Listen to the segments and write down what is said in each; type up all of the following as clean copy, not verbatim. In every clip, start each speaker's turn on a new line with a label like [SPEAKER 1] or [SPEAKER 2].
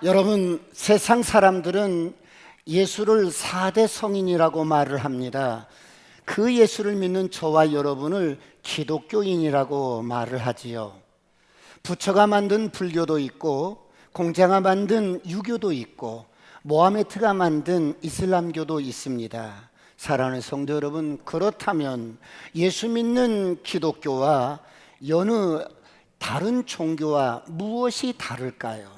[SPEAKER 1] 여러분, 세상 사람들은 예수를 4대 성인이라고 말을 합니다. 그 예수를 믿는 저와 여러분을 기독교인이라고 말을 하지요. 부처가 만든 불교도 있고, 공자가 만든 유교도 있고, 모하메트가 만든 이슬람교도 있습니다. 사랑하는 성도 여러분, 그렇다면 예수 믿는 기독교와 여느 다른 종교와 무엇이 다를까요?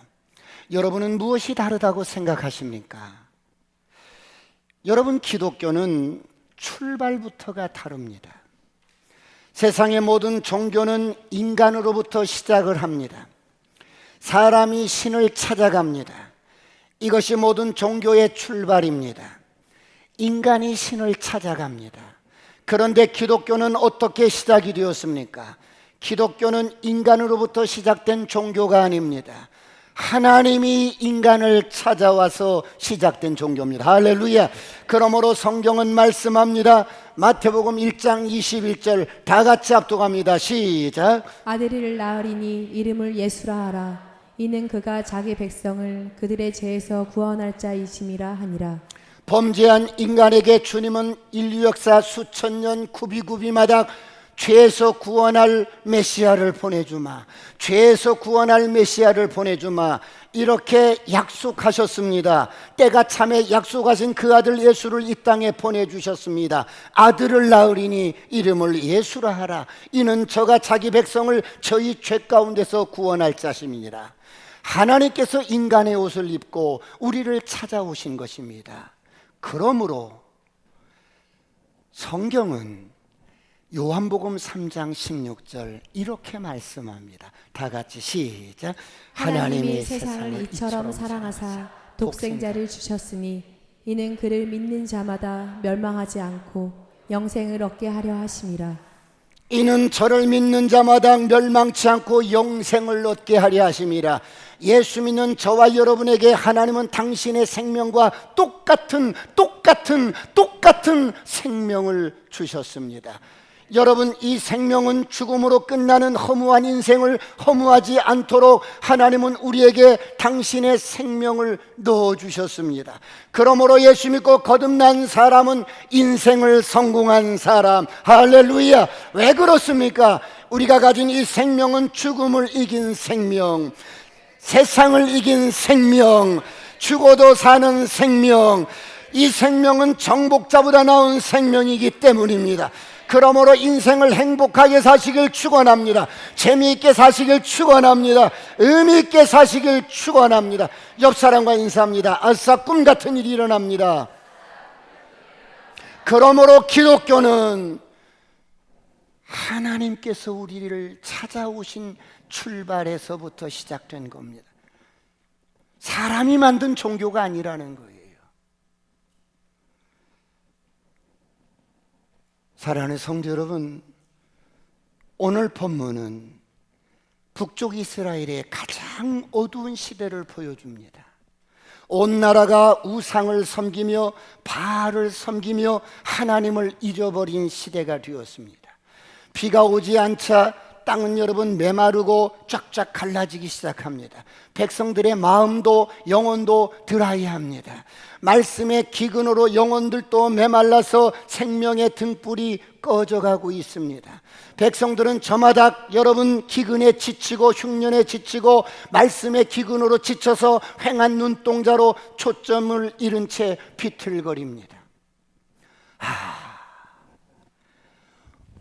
[SPEAKER 1] 여러분은 무엇이 다르다고 생각하십니까? 여러분, 기독교는 출발부터가 다릅니다. 세상의 모든 종교는 인간으로부터 시작을 합니다. 사람이 신을 찾아갑니다. 이것이 모든 종교의 출발입니다. 인간이 신을 찾아갑니다. 그런데 기독교는 어떻게 시작이 되었습니까? 기독교는 인간으로부터 시작된 종교가 아닙니다. 하나님이 인간을 찾아와서 시작된 종교입니다. 할렐루야. 그러므로 성경은 말씀합니다. 마태복음 1장 21절 다 같이 합독합니다. 시작.
[SPEAKER 2] 아들을 낳으리니 이름을 예수라 하라. 이는 그가 자기 백성을 그들의 죄에서 구원할 자이심이라 하니라.
[SPEAKER 1] 범죄한 인간에게 주님은 인류 역사 수천 년 구비구비마다 죄에서 구원할 메시아를 보내주마, 죄에서 구원할 메시아를 보내주마, 이렇게 약속하셨습니다. 때가 참에 약속하신 그 아들 예수를 이 땅에 보내주셨습니다. 아들을 낳으리니 이름을 예수라 하라. 이는 저가 자기 백성을 저희 죄 가운데서 구원할 자심이니라. 하나님께서 인간의 옷을 입고 우리를 찾아오신 것입니다. 그러므로 성경은 요한복음 3장 16절 이렇게 말씀합니다. 다 같이 시작.
[SPEAKER 2] 하나님이 세상을 이처럼 사랑하사 독생자를 주셨으니 이는 그를 믿는 자마다 멸망하지 않고 영생을 얻게 하려 하심이라.
[SPEAKER 1] 이는 저를 믿는 자마다 멸망치 않고 영생을 얻게 하려 하심이라. 예수 믿는 저와 여러분에게 하나님은 당신의 생명과 똑같은 생명을 주셨습니다. 여러분, 이 생명은 죽음으로 끝나는 허무한 인생을 허무하지 않도록 하나님은 우리에게 당신의 생명을 넣어주셨습니다. 그러므로 예수 믿고 거듭난 사람은 인생을 성공한 사람. 할렐루야. 왜 그렇습니까? 우리가 가진 이 생명은 죽음을 이긴 생명, 세상을 이긴 생명, 죽어도 사는 생명. 이 생명은 정복자보다 나은 생명이기 때문입니다. 그러므로 인생을 행복하게 사시길 축원합니다. 재미있게 사시길 축원합니다. 의미있게 사시길 축원합니다. 옆 사람과 인사합니다. 아싸, 꿈 같은 일이 일어납니다. 그러므로 기독교는 하나님께서 우리를 찾아오신 출발에서부터 시작된 겁니다. 사람이 만든 종교가 아니라는 거예요. 사랑하는 성도 여러분, 오늘 본문은 북쪽 이스라엘의 가장 어두운 시대를 보여줍니다. 온 나라가 우상을 섬기며 바알을 섬기며 하나님을 잃어버린 시대가 되었습니다. 비가 오지 않자 땅은 여러분 메마르고 쫙쫙 갈라지기 시작합니다. 백성들의 마음도 영혼도 드라이합니다. 말씀의 기근으로 영혼들도 메말라서 생명의 등불이 꺼져가고 있습니다. 백성들은 저마다 여러분 기근에 지치고 흉년에 지치고 말씀의 기근으로 지쳐서 휑한 눈동자로 초점을 잃은 채 비틀거립니다.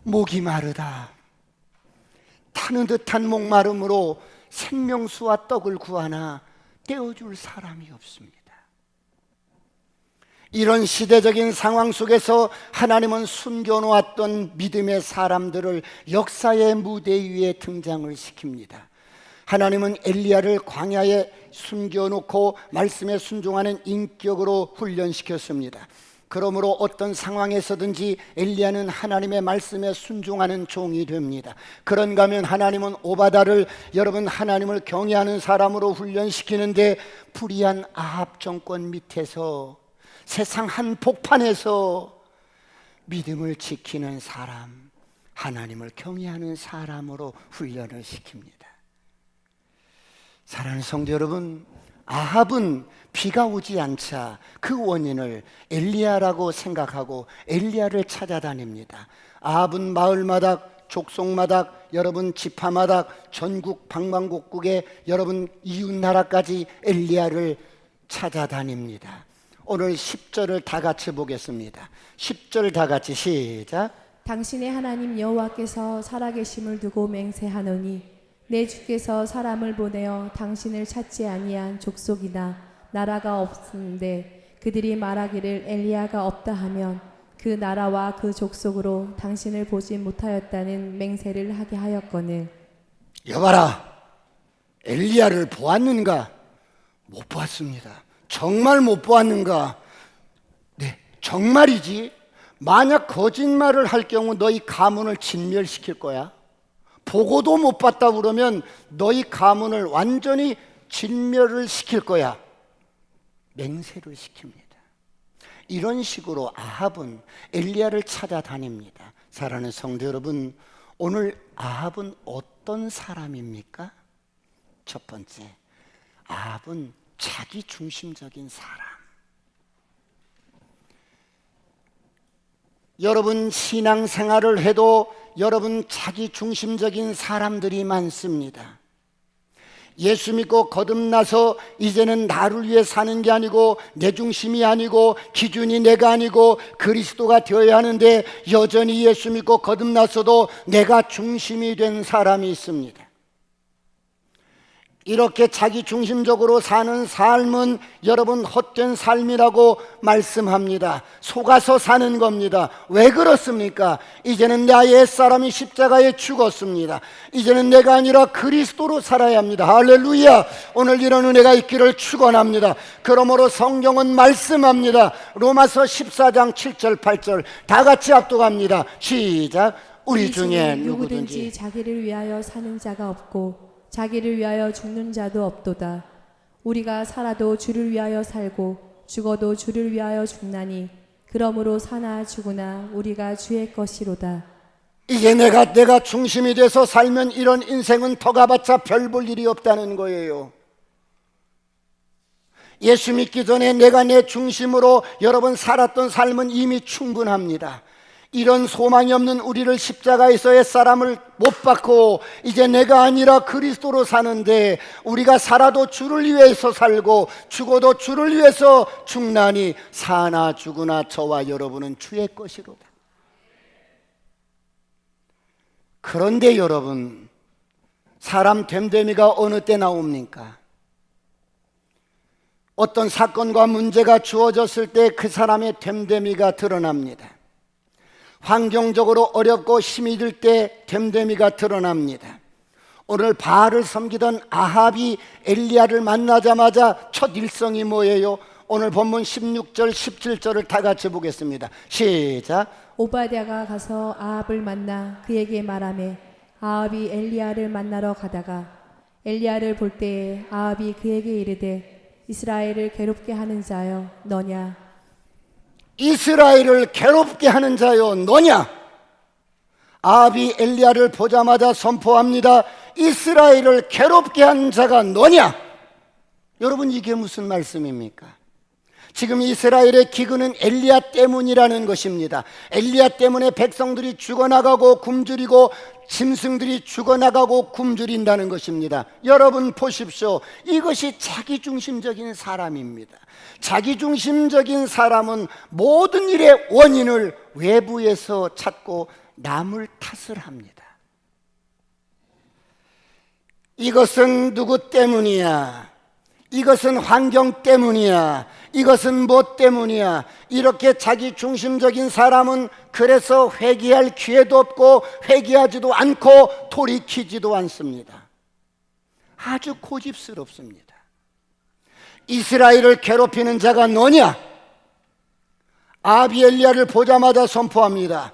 [SPEAKER 1] 목이 마르다. 타는 듯한 목마름으로 생명수와 떡을 구하나 떼어줄 사람이 없습니다. 이런 시대적인 상황 속에서 하나님은 숨겨놓았던 믿음의 사람들을 역사의 무대 위에 등장을 시킵니다. 하나님은 엘리야를 광야에 숨겨놓고 말씀에 순종하는 인격으로 훈련시켰습니다. 그러므로 어떤 상황에서든지 엘리야는 하나님의 말씀에 순종하는 종이 됩니다. 그런가 하면 하나님은 오바다를 여러분 하나님을 경외하는 사람으로 훈련시키는데 불의한 아합 정권 밑에서 세상 한복판에서 믿음을 지키는 사람, 하나님을 경외하는 사람으로 훈련을 시킵니다. 사랑하는 성도 여러분, 아합은 비가 오지 않자 그 원인을 엘리야라고 생각하고 엘리야를 찾아다닙니다. 아합은 마을마다, 족속마다, 여러분 지파마다, 전국 방방곡곡에 여러분 이웃나라까지 엘리야를 찾아다닙니다. 오늘 10절을 다 같이 보겠습니다. 10절 다 같이 시작.
[SPEAKER 2] 당신의 하나님 여호와께서 살아계심을 두고 맹세하노니 내 주께서 사람을 보내어 당신을 찾지 아니한 족속이나 나라가 없는데 그들이 말하기를 엘리야가 없다 하면 그 나라와 그 족속으로 당신을 보지 못하였다는 맹세를 하게 하였거늘.
[SPEAKER 1] 여봐라, 엘리야를 보았는가? 못 보았습니다. 정말 못 보았는가? 네, 정말이지. 만약 거짓말을 할 경우 너희 가문을 진멸시킬 거야. 보고도 못 봤다 그러면 너희 가문을 완전히 진멸을 시킬 거야. 맹세를 시킵니다. 이런 식으로 아합은 엘리야를 찾아다닙니다. 사랑하는 성도 여러분, 오늘 아합은 어떤 사람입니까? 첫 번째, 아합은 자기 중심적인 사람. 여러분 신앙생활을 해도 여러분 자기 중심적인 사람들이 많습니다. 예수 믿고 거듭나서 이제는 나를 위해 사는 게 아니고 내 중심이 아니고 기준이 내가 아니고 그리스도가 되어야 하는데 여전히 예수 믿고 거듭나서도 내가 중심이 된 사람이 있습니다. 이렇게 자기 중심적으로 사는 삶은 여러분 헛된 삶이라고 말씀합니다. 속아서 사는 겁니다. 왜 그렇습니까? 이제는 내 옛사람이 십자가에 죽었습니다. 이제는 내가 아니라 그리스도로 살아야 합니다. 할렐루야. 오늘 이런 은혜가 있기를 축원합니다. 그러므로 성경은 말씀합니다. 로마서 14장 7절 8절 다 같이 압독합니다. 시작. 우리 중에 누구든지
[SPEAKER 2] 자기를 위하여 사는 자가 없고 자기를 위하여 죽는 자도 없도다. 우리가 살아도 주를 위하여 살고 죽어도 주를 위하여 죽나니 그러므로 사나 죽으나 우리가 주의 것이로다.
[SPEAKER 1] 이제 내가 중심이 돼서 살면 이런 인생은 더 가봤자 별 볼 일이 없다는 거예요. 예수 믿기 전에 내가 내 중심으로 여러분 살았던 삶은 이미 충분합니다. 이런 소망이 없는 우리를 십자가에서의 사람을 못 받고 이제 내가 아니라 그리스도로 사는데 우리가 살아도 주를 위해서 살고 죽어도 주를 위해서 죽나니 사나 죽으나 저와 여러분은 주의 것이로다. 그런데 여러분, 사람 됨됨이가 어느 때 나옵니까? 어떤 사건과 문제가 주어졌을 때 그 사람의 됨됨이가 드러납니다. 환경적으로 어렵고 힘이 들 때 됨됨이가 드러납니다. 오늘 바알을 섬기던 아합이 엘리야를 만나자마자 첫 일성이 뭐예요? 오늘 본문 16절 17절을 다 같이 보겠습니다. 시작.
[SPEAKER 2] 오바댜가 가서 아합을 만나 그에게 말하매 아합이 엘리야를 만나러 가다가 엘리야를 볼 때에 아합이 그에게 이르되 이스라엘을 괴롭게 하는 자여 너냐?
[SPEAKER 1] 이스라엘을 괴롭게 하는 자여 너냐? 아합이 엘리야를 보자마자 선포합니다. 이스라엘을 괴롭게 하는 자가 너냐? 여러분 이게 무슨 말씀입니까? 지금 이스라엘의 기근은 엘리야 때문이라는 것입니다. 엘리야 때문에 백성들이 죽어나가고 굶주리고 짐승들이 죽어나가고 굶주린다는 것입니다. 여러분 보십시오. 이것이 자기중심적인 사람입니다. 자기중심적인 사람은 모든 일의 원인을 외부에서 찾고 남을 탓을 합니다. 이것은 누구 때문이야? 이것은 환경 때문이야. 이것은 뭐 때문이야? 이렇게 자기 중심적인 사람은 그래서 회개할 기회도 없고 회개하지도 않고 돌이키지도 않습니다. 아주 고집스럽습니다. 이스라엘을 괴롭히는 자가 너냐? 아합이 엘리야를 보자마자 선포합니다.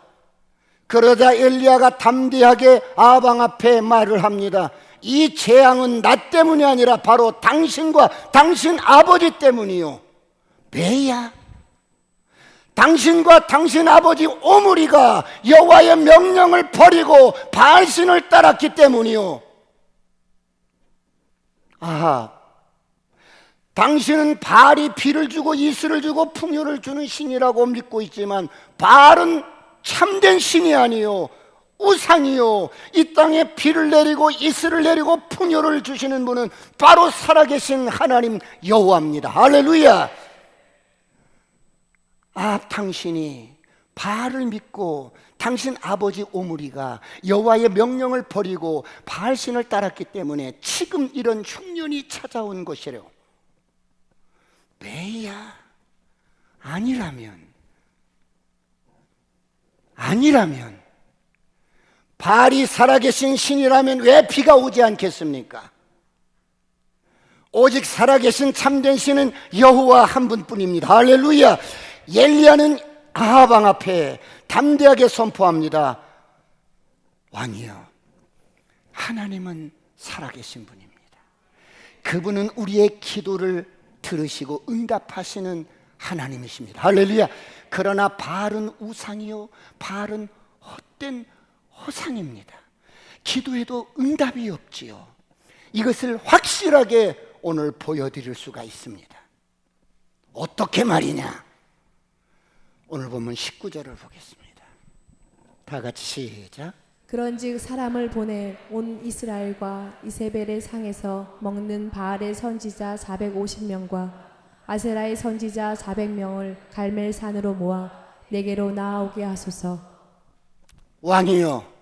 [SPEAKER 1] 그러자 엘리야가 담대하게 아합 왕 앞에 말을 합니다. 이 재앙은 나 때문이 아니라 바로 당신과 당신 아버지 때문이요. 왜야? 당신과 당신 아버지 오므리가 여호와의 명령을 버리고 바알신을 따랐기 때문이요. 아합, 당신은 바알이 비를 주고 이슬을 주고 풍요를 주는 신이라고 믿고 있지만 바알은 참된 신이 아니요 우상이요. 이 땅에 비를 내리고 이슬을 내리고 풍요를 주시는 분은 바로 살아계신 하나님 여호와입니다. 할렐루야. 당신이 바알을 믿고 당신 아버지 오므리가 여호와의 명령을 버리고 바알신을 따랐기 때문에 지금 이런 흉년이 찾아온 것이래요. 왜야? 아니라면 바알이 살아계신 신이라면 왜 비가 오지 않겠습니까? 오직 살아계신 참된 신은 여호와 한 분뿐입니다. 할렐루야. 엘리야는 아합 왕 앞에 담대하게 선포합니다. 왕이여, 하나님은 살아계신 분입니다. 그분은 우리의 기도를 들으시고 응답하시는 하나님이십니다. 할렐루야. 그러나 바알은 우상이요, 바알은 헛된 허상입니다. 기도해도 응답이 없지요. 이것을 확실하게 오늘 보여드릴 수가 있습니다. 어떻게 말이냐? 오늘 보면 19절을 보겠습니다. 다 같이 시작.
[SPEAKER 2] 그런즉 사람을 보내 온 이스라엘과 이세벨의 상에서 먹는 바알의 선지자 450명과 아세라의 선지자 400명을 갈멜산으로 모아 내게로 나아오게 하소서.
[SPEAKER 1] 왕이여,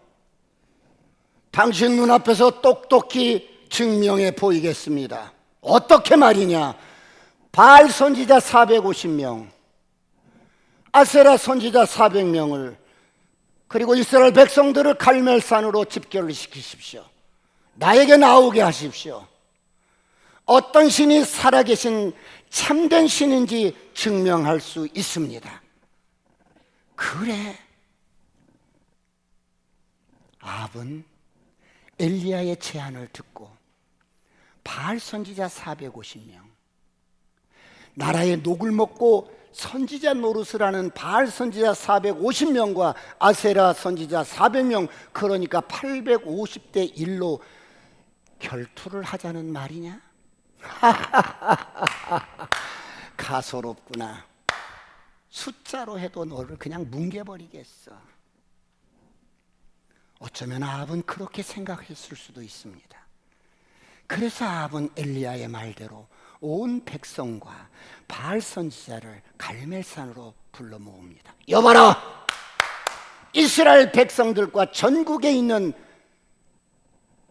[SPEAKER 1] 당신 눈앞에서 똑똑히 증명해 보이겠습니다. 어떻게 말이냐? 바알 선지자 450명, 아세라 선지자 400명을 그리고 이스라엘 백성들을 갈멜산으로 집결을 시키십시오. 나에게 나오게 하십시오. 어떤 신이 살아계신 참된 신인지 증명할 수 있습니다. 그래, 아합은 엘리야의 제안을 듣고 바알 선지자 450명, 나라의 녹을 먹고 선지자 노릇을 하는 바알 선지자 450명과 아세라 선지자 400명, 그러니까 850대 1로 결투를 하자는 말이냐? 가소롭구나. 숫자로 해도 너를 그냥 뭉개버리겠어. 어쩌면 아합은 그렇게 생각했을 수도 있습니다. 그래서 아합은 엘리야의 말대로 온 백성과 바알 선지자를 갈멜산으로 불러 모읍니다. 여봐라, 이스라엘 백성들과 전국에 있는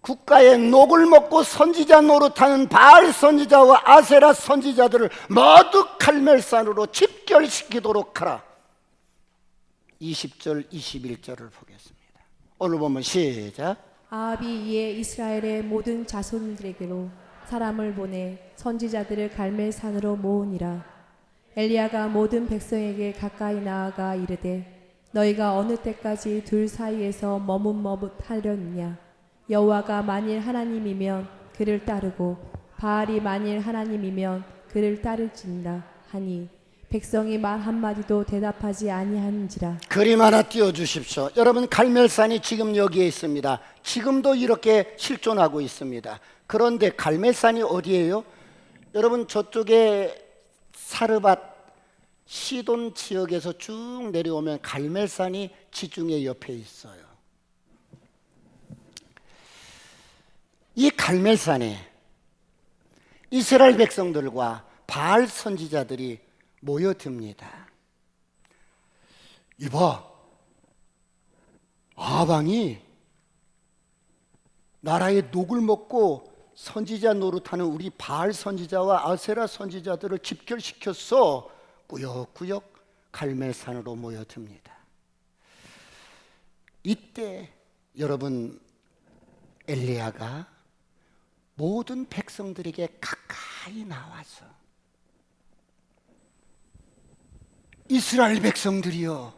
[SPEAKER 1] 국가의 녹을 먹고 선지자 노릇하는 바알 선지자와 아세라 선지자들을 모두 갈멜산으로 집결시키도록 하라. 20절 21절을 보겠습니다. 오늘 보면 시작.
[SPEAKER 2] 아합이 이에 이스라엘의 모든 자손들에게로 사람을 보내 선지자들을 갈멜산으로 모으니라. 엘리야가 모든 백성에게 가까이 나아가 이르되 너희가 어느 때까지 둘 사이에서 머뭇머뭇하려느냐? 여호와가 만일 하나님이면 그를 따르고 바알이 만일 하나님이면 그를 따를지니라 하니 백성이 말 한마디도 대답하지 아니하는지라.
[SPEAKER 1] 그림 하나 띄워주십시오. 여러분, 갈멜산이 지금 여기에 있습니다. 지금도 이렇게 실존하고 있습니다. 그런데 갈멜산이 어디예요? 여러분, 저쪽에 사르밧 시돈 지역에서 쭉 내려오면 갈멜산이 지중해 옆에 있어요. 이 갈멜산에 이스라엘 백성들과 바알 선지자들이 모여듭니다. 이봐, 아합 왕이 나라의 녹을 먹고 선지자 노릇하는 우리 바알 선지자와 아세라 선지자들을 집결시켰어. 꾸역꾸역 갈멜산으로 모여듭니다. 이때 여러분, 엘리야가 모든 백성들에게 가까이 나와서 이스라엘 백성들이여,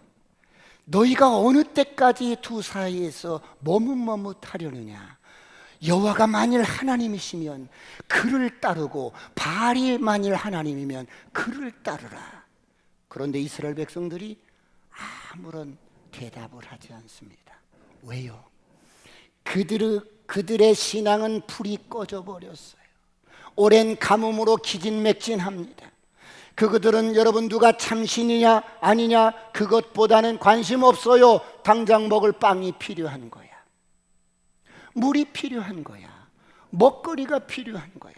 [SPEAKER 1] 너희가 어느 때까지 두 사이에서 머뭇머뭇하려느냐? 여호와가 만일 하나님이시면 그를 따르고 바알이 만일 하나님이면 그를 따르라. 그런데 이스라엘 백성들이 아무런 대답을 하지 않습니다. 왜요? 그들의 신앙은 불이 꺼져 버렸어요. 오랜 가뭄으로 기진맥진합니다. 그들은 여러분 누가 참신이냐 아니냐 그것보다는 관심 없어요. 당장 먹을 빵이 필요한 거야. 물이 필요한 거야. 먹거리가 필요한 거야.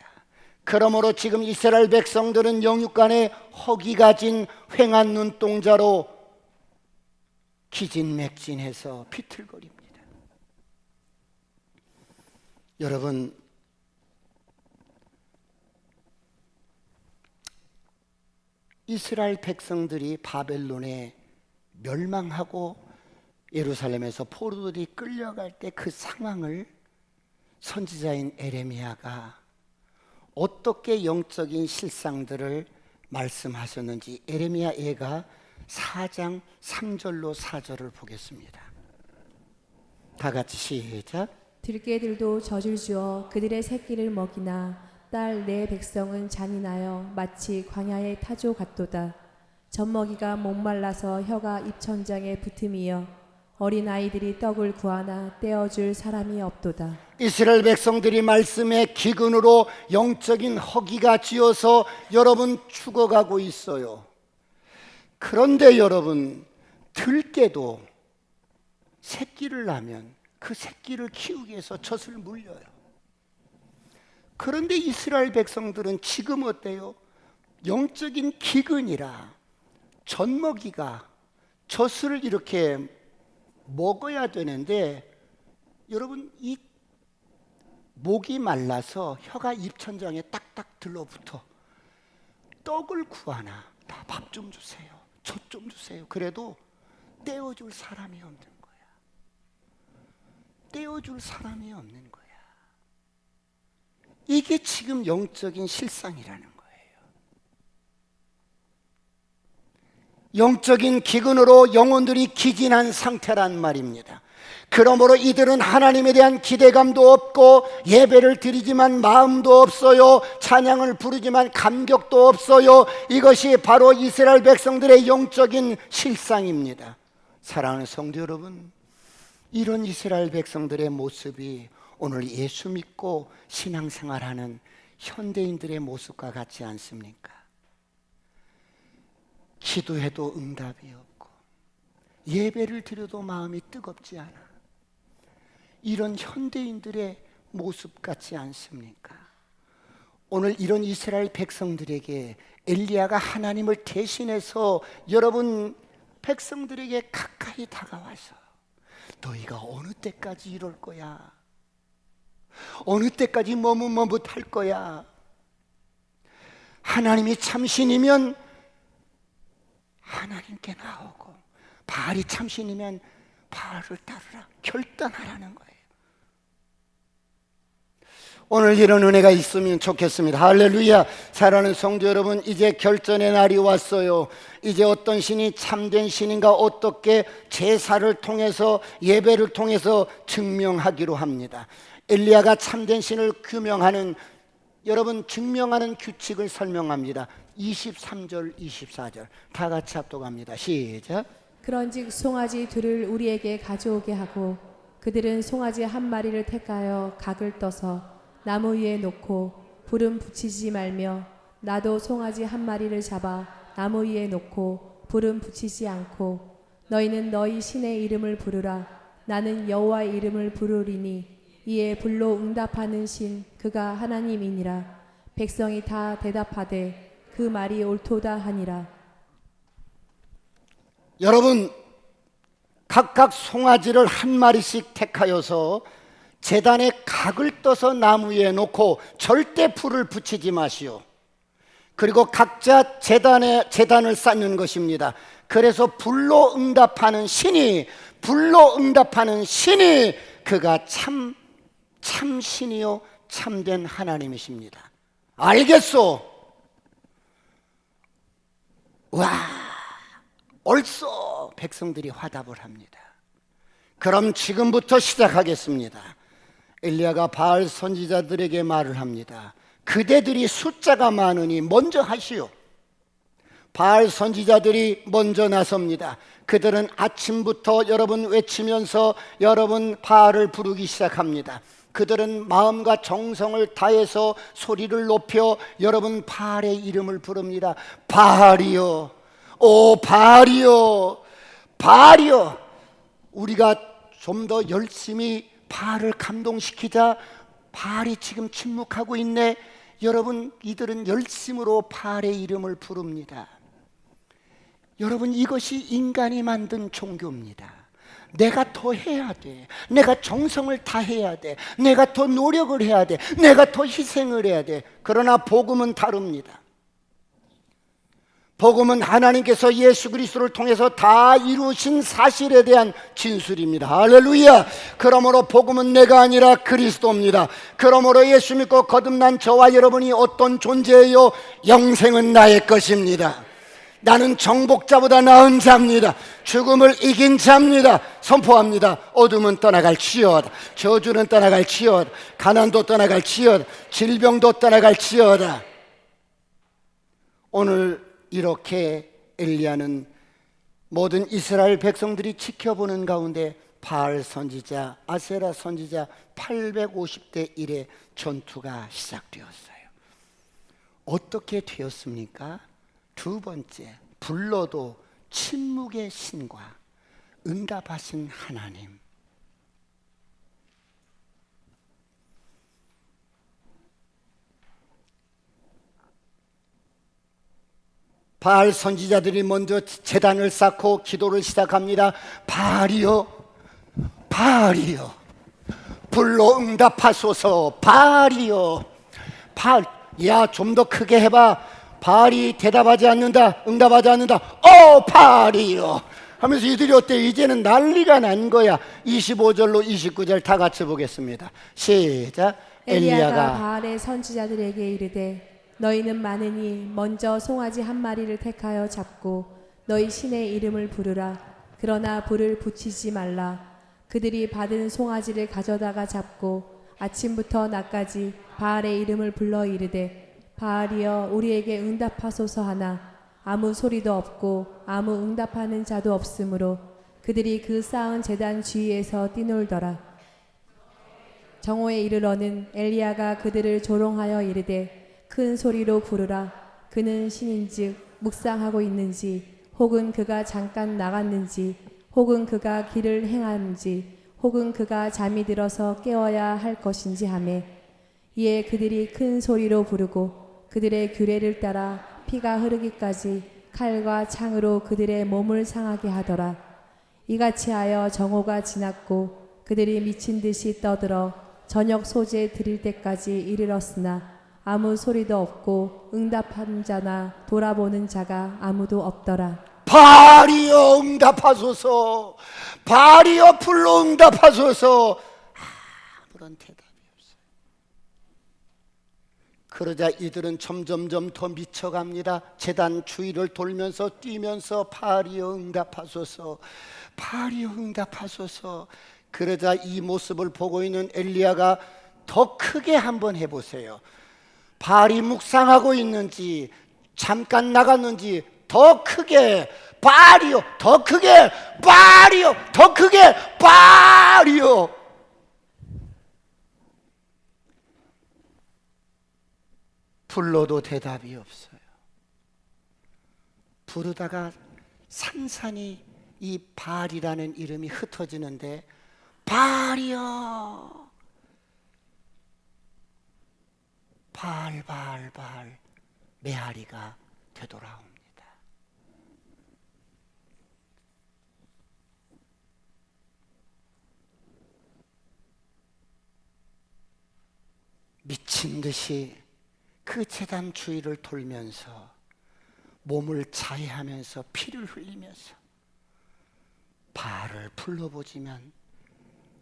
[SPEAKER 1] 그러므로 지금 이스라엘 백성들은 영육간에 허기가 진 휑한 눈동자로 기진맥진해서 비틀거립니다. 여러분, 이스라엘 백성들이 바벨론에 멸망하고 예루살렘에서 포로들이 끌려갈 때 그 상황을 선지자인 에레미야가 어떻게 영적인 실상들을 말씀하셨는지 에레미야 예가 4장 3절로 4절을 보겠습니다. 다 같이 시작.
[SPEAKER 2] 들깨들도 젖을 주어 그들의 새끼를 먹이나 딸 내 백성은 잔인하여 마치 광야의 타조 같도다. 젖먹이가 목말라서 혀가 입천장에 붙음이여 어린아이들이 떡을 구하나 떼어줄 사람이 없도다.
[SPEAKER 1] 이스라엘 백성들이 말씀의 기근으로 영적인 허기가 지어서 여러분 죽어가고 있어요. 그런데 여러분, 들깨도 새끼를 낳으면 그 새끼를 키우기 위해서 젖을 물려요. 그런데 이스라엘 백성들은 지금 어때요? 영적인 기근이라 젖먹이가 젖을 이렇게 먹어야 되는데 여러분 이 목이 말라서 혀가 입천장에 딱딱 들러붙어. 떡을 구하나 밥 좀 주세요, 젖 좀 주세요. 그래도 떼어줄 사람이 없는 거야. 떼어줄 사람이 없는 거야. 이게 지금 영적인 실상이라는 거예요. 영적인 기근으로 영혼들이 기진한 상태란 말입니다. 그러므로 이들은 하나님에 대한 기대감도 없고 예배를 드리지만 마음도 없어요. 찬양을 부르지만 감격도 없어요. 이것이 바로 이스라엘 백성들의 영적인 실상입니다. 사랑하는 성도 여러분, 이런 이스라엘 백성들의 모습이 오늘 예수 믿고 신앙생활하는 현대인들의 모습과 같지 않습니까? 기도해도 응답이 없고 예배를 드려도 마음이 뜨겁지 않아. 이런 현대인들의 모습 같지 않습니까? 오늘 이런 이스라엘 백성들에게 엘리야가 하나님을 대신해서 여러분 백성들에게 가까이 다가와서 너희가 어느 때까지 이럴 거야? 어느 때까지 머뭇머뭇할 거야? 하나님이 참신이면 하나님께 나오고 바알이 참신이면 바알을 따르라 결단하라는 거예요. 오늘 이런 은혜가 있으면 좋겠습니다. 할렐루야. 사랑하는 성도 여러분, 이제 결전의 날이 왔어요. 이제 어떤 신이 참된 신인가 어떻게 제사를 통해서 예배를 통해서 증명하기로 합니다. 엘리야가 참된 신을 규명하는 여러분 증명하는 규칙을 설명합니다. 23절 24절 다 같이 합독합니다. 시작.
[SPEAKER 2] 그런즉 송아지 둘을 우리에게 가져오게 하고 그들은 송아지 한 마리를 택하여 각을 떠서 나무 위에 놓고 불은 붙이지 말며 나도 송아지 한 마리를 잡아 나무 위에 놓고 불은 붙이지 않고 너희는 너희 신의 이름을 부르라. 나는 여호와의 이름을 부르리니 이에 불로 응답하는 신 그가 하나님이니라. 백성이 다 대답하되 그 말이 옳도다 하니라.
[SPEAKER 1] 여러분, 각각 송아지를 한 마리씩 택하여서 제단에 각을 떠서 나무 위에 놓고 절대 불을 붙이지 마시오. 그리고 각자 제단을 쌓는 것입니다. 그래서 불로 응답하는 신이 그가 참신이요 참된 하나님이십니다. 알겠소? 와, 옳소. 백성들이 화답을 합니다. 그럼 지금부터 시작하겠습니다. 엘리야가 바알 선지자들에게 말을 합니다. 그대들이 숫자가 많으니 먼저 하시오. 바알 선지자들이 먼저 나섭니다. 그들은 아침부터 여러분 외치면서 여러분 바알을 부르기 시작합니다. 그들은 마음과 정성을 다해서 소리를 높여 여러분 바알의 이름을 부릅니다. 바알이여, 오 바알이여, 바알이여. 우리가 좀 더 열심히 바알을 감동시키자. 바알이 지금 침묵하고 있네. 여러분, 이들은 열심으로 바알의 이름을 부릅니다. 여러분, 이것이 인간이 만든 종교입니다. 내가 더 해야 돼. 내가 정성을 다해야 돼. 내가 더 노력을 해야 돼. 내가 더 희생을 해야 돼. 그러나 복음은 다릅니다. 복음은 하나님께서 예수 그리스도를 통해서 다 이루신 사실에 대한 진술입니다. 할렐루야. 그러므로 복음은 내가 아니라 그리스도입니다. 그러므로 예수 믿고 거듭난 저와 여러분이 어떤 존재예요? 영생은 나의 것입니다. 나는 정복자보다 나은 자입니다. 죽음을 이긴 자입니다. 선포합니다. 어둠은 떠나갈지어다. 저주는 떠나갈지어다. 가난도 떠나갈지어다. 질병도 떠나갈지어다. 오늘 이렇게 엘리야는 모든 이스라엘 백성들이 지켜보는 가운데 바알 선지자, 아세라 선지자 850대 1의 전투가 시작되었어요. 어떻게 되었습니까? 두 번째, 불러도 침묵의 신과 응답하신 하나님. 바알 선지자들이 먼저 제단을 쌓고 기도를 시작합니다. 바알이여, 바알이여, 불로 응답하소서. 바알이여, 바알. 야, 좀 더 크게 해봐. 바알이 대답하지 않는다, 응답하지 않는다. 바알이여 하면서 이들이 어때? 이제는 난리가 난 거야. 25절로 29절 다 같이 보겠습니다. 시작.
[SPEAKER 2] 엘리야가 바알의 선지자들에게 이르되 너희는 많으니 먼저 송아지 한 마리를 택하여 잡고 너희 신의 이름을 부르라. 그러나 불을 붙이지 말라. 그들이 받은 송아지를 가져다가 잡고 아침부터 낮까지 바알의 이름을 불러 이르되 바알이여 우리에게 응답하소서 하나 아무 소리도 없고 아무 응답하는 자도 없으므로 그들이 그 쌓은 제단 주위에서 뛰놀더라. 정오에 이르러는 엘리야가 그들을 조롱하여 이르되 큰 소리로 부르라. 그는 신인즉 묵상하고 있는지 혹은 그가 잠깐 나갔는지 혹은 그가 길을 행하는지 혹은 그가 잠이 들어서 깨어야 할 것인지 하매 이에 그들이 큰 소리로 부르고 그들의 규례를 따라 피가 흐르기까지 칼과 창으로 그들의 몸을 상하게 하더라. 이같이 하여 정오가 지났고 그들이 미친 듯이 떠들어 저녁 소재 드릴 때까지 이르렀으나 아무 소리도 없고 응답하는 자나 돌아보는 자가 아무도 없더라.
[SPEAKER 1] 바알이여 응답하소서. 바알이여 불로 응답하소서. 아무런 대답이 없어요. 그러자 이들은 점점점 더 미쳐갑니다. 제단 주위를 돌면서 뛰면서 바알이여 응답하소서, 바알이여 응답하소서. 그러자 이 모습을 보고 있는 엘리야가 더 크게 한번 해보세요. 바알이 묵상하고 있는지 잠깐 나갔는지 더 크게 바알이요, 더 크게 바알이요, 더 크게 바알이요. 불러도 대답이 없어요. 부르다가 산산이 이 바알이라는 이름이 흩어지는데 바알이요, 바알 바알 바알 메아리가 되돌아옵니다. 미친 듯이 그 제단 주위를 돌면서 몸을 자해하면서 피를 흘리면서 바알을 불러보지만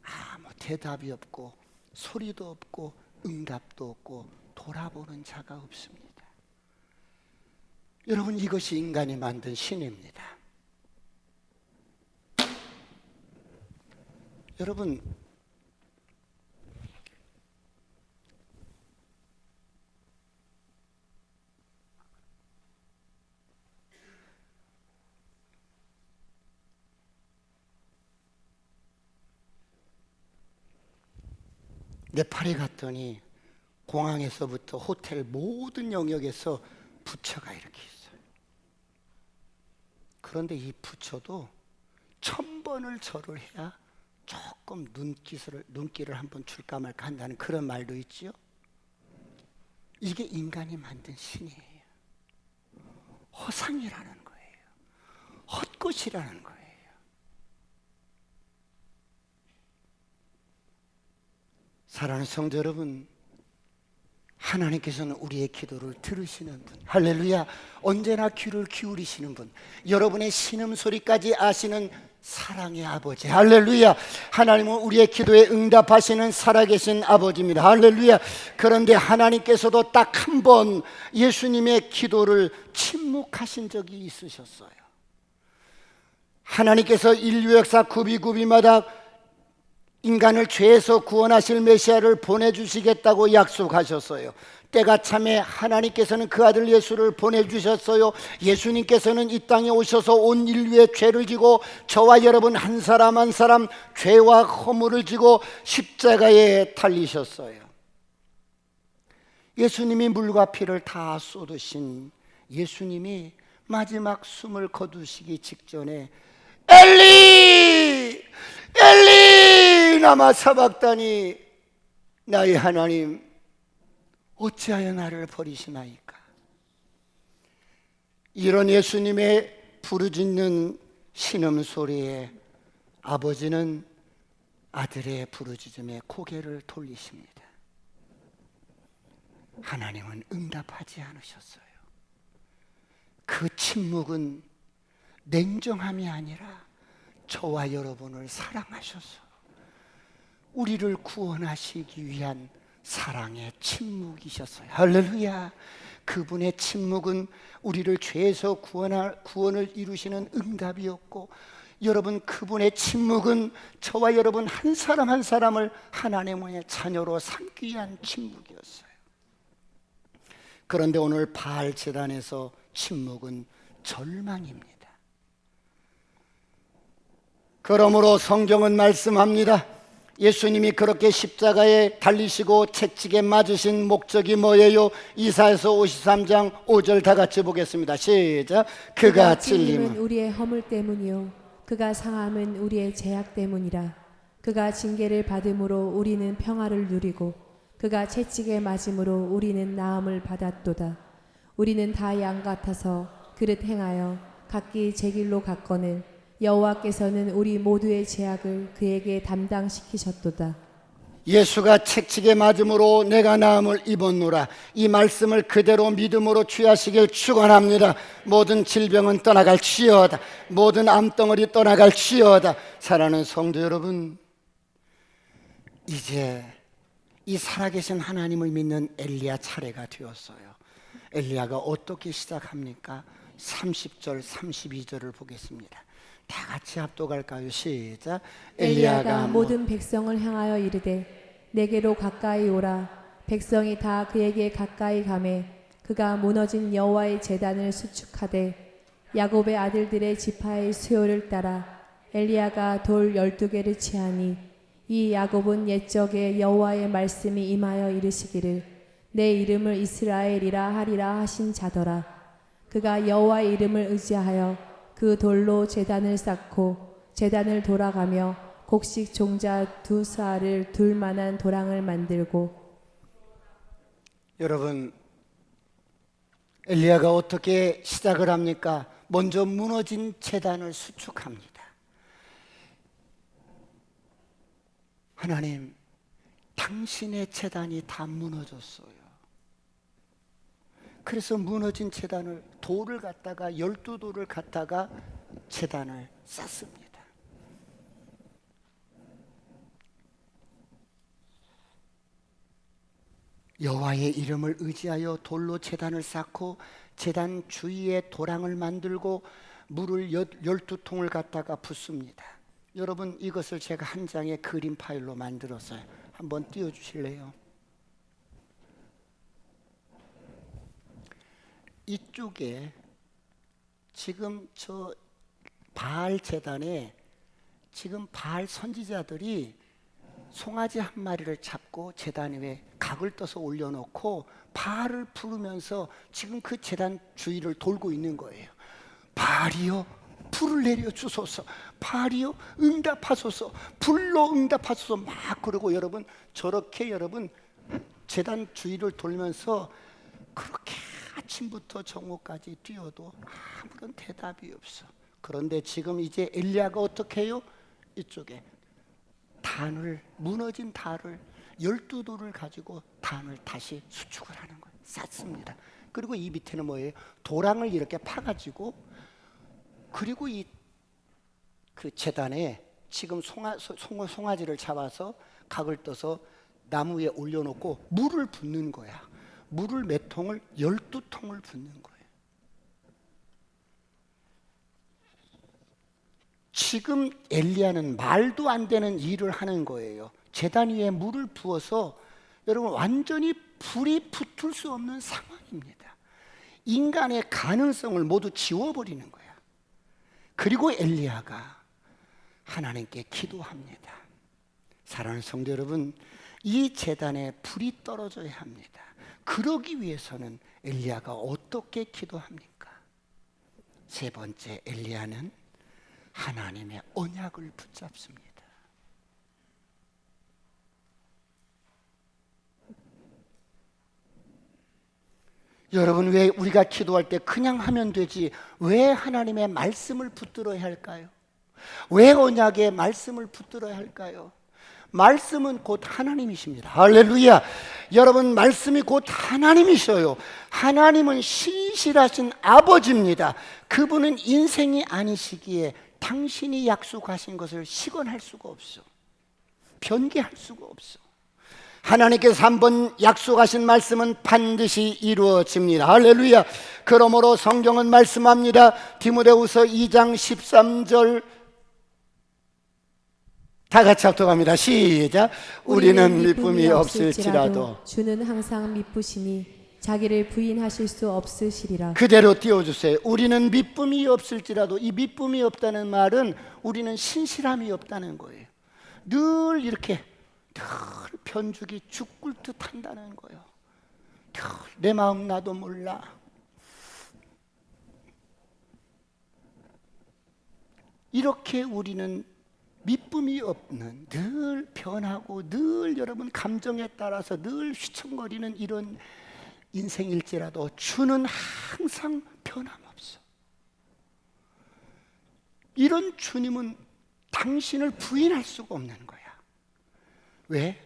[SPEAKER 1] 아무 대답이 없고 소리도 없고 응답도 없고 돌아보는 자가 없습니다. 여러분, 이것이 인간이 만든 신입니다. 여러분, 네팔에 갔더니 공항에서부터 호텔 모든 영역에서 부처가 이렇게 있어요. 그런데 이 부처도 1000번을 절을 해야 조금 눈길을 한번 줄까 말까 한다는 그런 말도 있지요. 이게 인간이 만든 신이에요. 허상이라는 거예요. 헛것이라는 거예요. 사랑하는 성도 여러분, 하나님께서는 우리의 기도를 들으시는 분, 할렐루야, 언제나 귀를 기울이시는 분, 여러분의 신음소리까지 아시는 사랑의 아버지, 할렐루야. 하나님은 우리의 기도에 응답하시는 살아계신 아버지입니다, 할렐루야. 그런데 하나님께서도 딱 한 번 예수님의 기도를 침묵하신 적이 있으셨어요. 하나님께서 인류 역사 구비구비마다 인간을 죄에서 구원하실 메시아를 보내주시겠다고 약속하셨어요. 때가 참에 하나님께서는 그 아들 예수를 보내주셨어요. 예수님께서는 이 땅에 오셔서 온 인류의 죄를 지고 저와 여러분 한 사람 한 사람 죄와 허물을 지고 십자가에 달리셨어요. 예수님이 물과 피를 다 쏟으신 예수님이 마지막 숨을 거두시기 직전에 엘리 엘리 나마 사박다니, 나의 하나님 어찌하여 나를 버리시나이까. 이런 예수님의 부르짖는 신음소리에 아버지는 아들의 부르짖음에 고개를 돌리십니다. 하나님은 응답하지 않으셨어요. 그 침묵은 냉정함이 아니라 저와 여러분을 사랑하셔서 우리를 구원하시기 위한 사랑의 침묵이셨어요. 할렐루야. 그분의 침묵은 우리를 죄에서 구원을 이루시는 응답이었고, 여러분, 그분의 침묵은 저와 여러분 한 사람 한 사람을 하나님의 자녀로 삼기 위한 침묵이었어요. 그런데 오늘 바알 제단에서 침묵은 절망입니다. 그러므로 성경은 말씀합니다. 예수님이 그렇게 십자가에 달리시고 채찍에 맞으신 목적이 뭐예요? 이사야서 53장 5절 다 같이 보겠습니다. 시작. 그가 찔림은
[SPEAKER 2] 우리의 허물 때문이요 그가 상함은 우리의 죄악 때문이라. 그가 징계를 받음으로 우리는 평화를 누리고 그가 채찍에 맞음으로 우리는 나음을 받았도다. 우리는 다 양 같아서 그릇 행하여 각기 제 길로 갔거늘 여호와께서는 우리 모두의 죄악을 그에게 담당시키셨도다.
[SPEAKER 1] 예수가 채찍에 맞음으로 내가 나음을 입었노라. 이 말씀을 그대로 믿음으로 취하시길 축원합니다. 모든 질병은 떠나갈지어다. 모든 암덩어리 떠나갈지어다. 사랑하는 성도 여러분, 이제 이 살아계신 하나님을 믿는 엘리야 차례가 되었어요. 엘리야가 어떻게 시작합니까? 30절 32절을 보겠습니다. 다 같이 합독할까요? 시작.
[SPEAKER 2] 엘리야가 모든 백성을 향하여 이르되 내게로 가까이 오라. 백성이 다 그에게 가까이 가매 그가 무너진 여호와의 제단을 수축하되 야곱의 아들들의 지파의 수요를 따라 엘리야가 돌 12개를 취하니 이 야곱은 옛적에 여호와의 말씀이 임하여 이르시기를 내 이름을 이스라엘이라 하리라 하신 자더라. 그가 여호와의 이름을 의지하여 그 돌로 제단을 쌓고 제단을 돌아가며 곡식 종자 2쌀을 둘 만한 도랑을 만들고.
[SPEAKER 1] 여러분, 엘리야가 어떻게 시작을 합니까? 먼저 무너진 제단을 수축합니다. 하나님, 당신의 제단이 다 무너졌어요. 그래서 무너진 제단을 돌을 갖다가 12돌을 갖다가 제단을 쌓습니다. 여호와의 이름을 의지하여 돌로 제단을 쌓고 제단 주위에 도랑을 만들고 물을 12통을 갖다가 붓습니다. 여러분, 이것을 제가 한 장의 그림 파일로 만들었어요. 한번 띄워주실래요? 이쪽에 지금 저 바알 제단에 지금 바알 선지자들이 송아지 한 마리를 잡고 제단 위에 각을 떠서 올려놓고 바알을 부르면서 지금 그 제단 주위를 돌고 있는 거예요. 바알이여 불을 내려 주소서, 바알이여 응답하소서, 불로 응답하소서 막 그러고 여러분 저렇게 여러분 제단 주위를 돌면서 그렇게 아침부터 정오까지 뛰어도 아무런 대답이 없어. 그런데 지금 이제 엘리야가 어떻게 해요? 이쪽에 단을, 무너진 달을 12돌을 가지고 단을 다시 수축을 하는 거예요. 쌓습니다. 그리고 이 밑에는 뭐예요? 도랑을 이렇게 파가지고, 그리고 이 그 제단에 지금 송아지를 잡아서 각을 떠서 나무 위에 올려놓고 물을 붓는 거야. 물을 몇 통을? 12통을 붓는 거예요. 지금 엘리야는 말도 안 되는 일을 하는 거예요. 제단 위에 물을 부어서 여러분 완전히 불이 붙을 수 없는 상황입니다. 인간의 가능성을 모두 지워버리는 거야. 그리고 엘리야가 하나님께 기도합니다. 사랑하는 성도 여러분, 이 제단에 불이 떨어져야 합니다. 그러기 위해서는 엘리야가 어떻게 기도합니까? 세 번째, 엘리야는 하나님의 언약을 붙잡습니다. 여러분, 왜 우리가 기도할 때 그냥 하면 되지 왜 하나님의 말씀을 붙들어야 할까요? 왜 언약의 말씀을 붙들어야 할까요? 말씀은 곧 하나님이십니다. 할렐루야. 여러분, 말씀이 곧 하나님이셔요. 하나님은 신실하신 아버지입니다. 그분은 인생이 아니시기에 당신이 약속하신 것을 시건할 수가 없어. 변개할 수가 없어. 하나님께서 한번 약속하신 말씀은 반드시 이루어집니다. 할렐루야. 그러므로 성경은 말씀합니다. 디모데후서 2장 13절 다 같이 합독합니다. 시작. 우리는 미쁨이 없을지라도
[SPEAKER 2] 주는 항상 미쁘시니 자기를 부인하실 수 없으시리라.
[SPEAKER 1] 그대로 띄워주세요. 우리는 미쁨이 없을지라도, 이 미쁨이 없다는 말은 우리는 신실함이 없다는 거예요. 늘 이렇게 늘 편죽이 죽을 듯 한다는 거예요. 늘 내 마음 나도 몰라. 이렇게 우리는 미쁨이 없는, 늘 변하고 늘 여러분 감정에 따라서 늘 휘청거리는 이런 인생일지라도 주는 항상 변함없어. 이런 주님은 당신을 부인할 수가 없는 거야. 왜?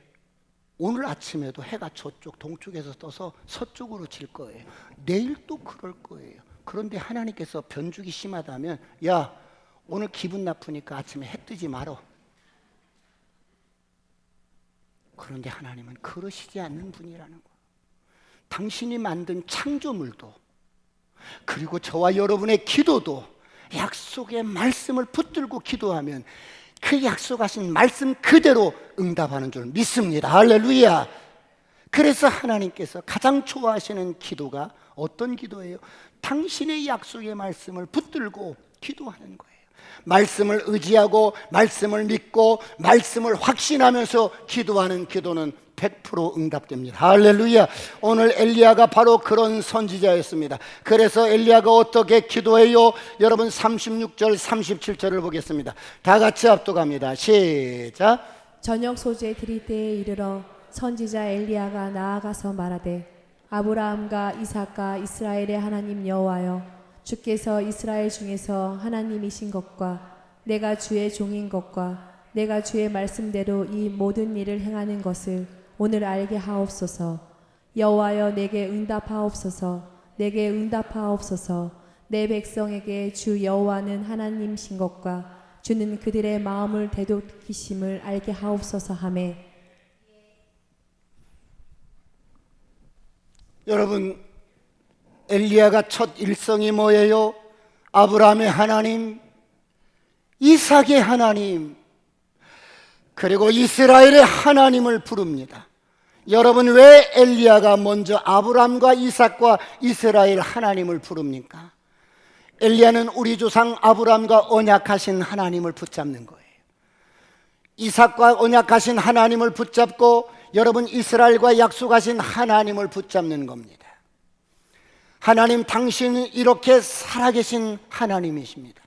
[SPEAKER 1] 오늘 아침에도 해가 저쪽 동쪽에서 떠서 서쪽으로 질 거예요. 내일 또 그럴 거예요. 그런데 하나님께서 변죽이 심하다면, 야, 오늘 기분 나쁘니까 아침에 해 뜨지 말어. 그런데 하나님은 그러시지 않는 분이라는 거예요. 당신이 만든 창조물도, 그리고 저와 여러분의 기도도 약속의 말씀을 붙들고 기도하면 그 약속하신 말씀 그대로 응답하는 줄 믿습니다. 할렐루야. 그래서 하나님께서 가장 좋아하시는 기도가 어떤 기도예요? 당신의 약속의 말씀을 붙들고 기도하는 거예요. 말씀을 의지하고 말씀을 믿고 말씀을 확신하면서 기도하는 기도는 100% 응답됩니다. 할렐루야. 오늘 엘리야가 바로 그런 선지자였습니다. 그래서 엘리야가 어떻게 기도해요? 여러분 36절 37절을 보겠습니다. 다 같이 합독합니다. 시작.
[SPEAKER 2] 저녁 소재 드릴 때에 이르러 선지자 엘리야가 나아가서 말하되 아브라함과 이삭과 이스라엘의 하나님 여호와여, 주께서 이스라엘 중에서 하나님이신 것과 내가 주의 종인 것과 내가 주의 말씀대로 이 모든 일을 행하는 것을 오늘 알게 하옵소서. 여호와여, 내게 응답하옵소서. 내게 응답하옵소서. 내 백성에게 주 여호와는 하나님이신 것과 주는 그들의 마음을 되돌이키심을 알게 하옵소서 하매.
[SPEAKER 1] 여러분, 엘리야가 첫 일성이 뭐예요? 아브라함의 하나님, 이삭의 하나님, 그리고 이스라엘의 하나님을 부릅니다. 여러분, 왜 엘리야가 먼저 아브라함과 이삭과 이스라엘 하나님을 부릅니까? 엘리야는 우리 조상 아브라함과 언약하신 하나님을 붙잡는 거예요. 이삭과 언약하신 하나님을 붙잡고 여러분 이스라엘과 약속하신 하나님을 붙잡는 겁니다. 하나님, 당신은 이렇게 살아계신 하나님이십니다.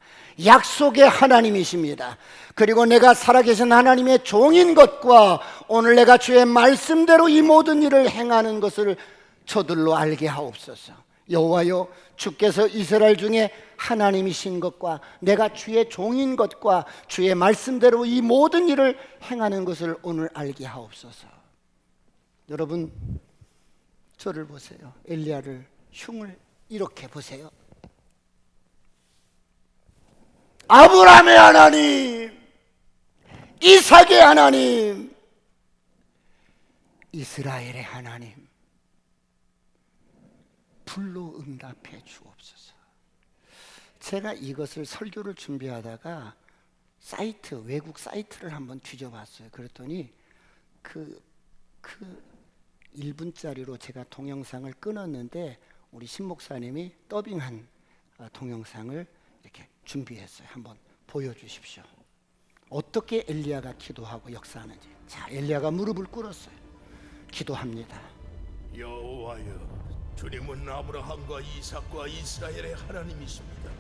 [SPEAKER 1] 약속의 하나님이십니다. 그리고 내가 살아계신 하나님의 종인 것과 오늘 내가 주의 말씀대로 이 모든 일을 행하는 것을 저들로 알게 하옵소서. 여호와여, 주께서 이스라엘 중에 하나님이신 것과 내가 주의 종인 것과 주의 말씀대로 이 모든 일을 행하는 것을 오늘 알게 하옵소서. 여러분, 저를 보세요. 엘리야를, 흉을 이렇게 보세요. 아브라함의 하나님, 이삭의 하나님, 이스라엘의 하나님, 불로 응답해 주옵소서. 제가 이것을 설교를 준비하다가 외국 사이트를 한번 뒤져봤어요. 그랬더니 그 1분짜리로 제가 동영상을 끊었는데 우리 신목사님이 더빙한 동영상을 이렇게 준비했어요. 한번 보여주십시오. 어떻게 엘리야가 기도하고 역사하는지. 자, 엘리야가 무릎을 꿇었어요. 기도합니다.
[SPEAKER 3] 여호와여, 주님은 아브라함과 이삭과 이스라엘의 하나님이십니다.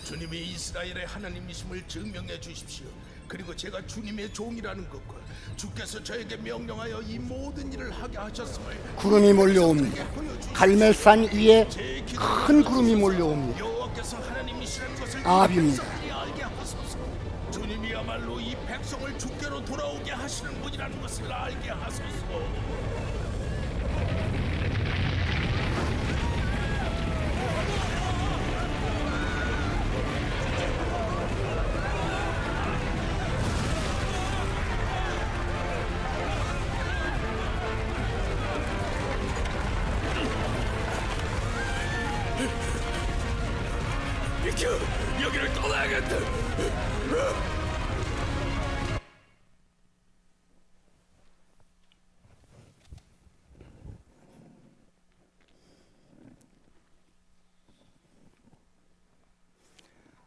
[SPEAKER 3] 주님이 이스라엘의 하나님이심을 증명해 주십시오. 그리고 제가 주님의 종이라는 것과 주께서 저에게 명령하여 이 모든 일을 하게 하셨음을
[SPEAKER 1] 구름이 몰려옵니다. 갈멜산 위에 큰 구름이 몰려옵니다.
[SPEAKER 3] 여호와께서 하나님이시라는 것을
[SPEAKER 1] 아비입니다.
[SPEAKER 3] 알게 하소서. 주님이야말로 이 백성을 주께로 돌아오게 하시는 분이라는 것을 알게 하소서. 비켜! 여기를 떠나야겠다!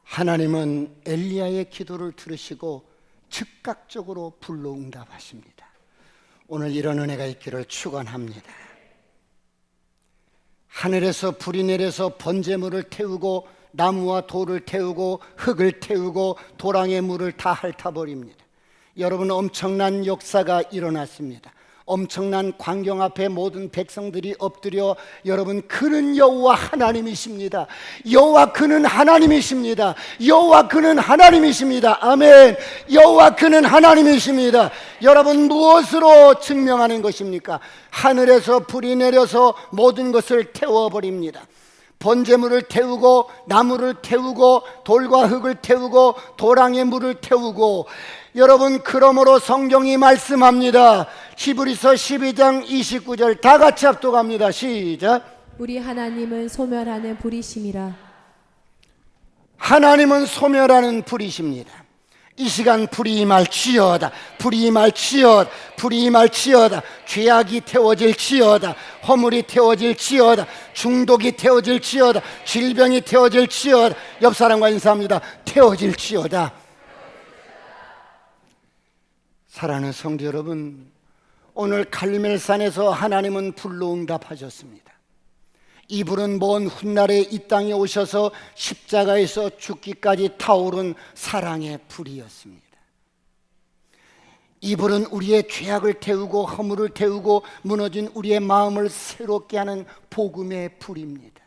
[SPEAKER 1] 하나님은 엘리야의 기도를 들으시고 즉각적으로 불로 응답하십니다. 오늘 이런 은혜가 있기를 축원합니다. 하늘에서 불이 내려서 번제물을 태우고 나무와 돌을 태우고 흙을 태우고 도랑의 물을 다 핥아버립니다. 여러분, 엄청난 역사가 일어났습니다. 엄청난 광경 앞에 모든 백성들이 엎드려, 여러분, 그는 여호와 하나님이십니다. 여호와 그는 하나님이십니다. 여호와 그는 하나님이십니다. 아멘. 여호와 그는 하나님이십니다. 여러분, 무엇으로 증명하는 것입니까? 하늘에서 불이 내려서 모든 것을 태워버립니다. 번제물을 태우고 나무를 태우고 돌과 흙을 태우고 도랑의 물을 태우고, 여러분, 그러므로 성경이 말씀합니다. 히브리서 12장 29절 다 같이 합독합니다. 시작.
[SPEAKER 2] 우리 하나님은 소멸하는 불이심이라.
[SPEAKER 1] 하나님은 소멸하는 불이십니다. 이 시간 불이 임할지어다. 불이 임할지어다. 불이 임할지어다. 죄악이 태워질지어다. 허물이 태워질지어다. 중독이 태워질지어다. 질병이 태워질지어다. 옆 사람과 인사합니다. 태워질지어다. 사랑하는 성도 여러분, 오늘 갈멜산에서 하나님은 불로 응답하셨습니다. 이 불은 먼 훗날에 이 땅에 오셔서 십자가에서 죽기까지 타오른 사랑의 불이었습니다. 이 불은 우리의 죄악을 태우고 허물을 태우고 무너진 우리의 마음을 새롭게 하는 복음의 불입니다.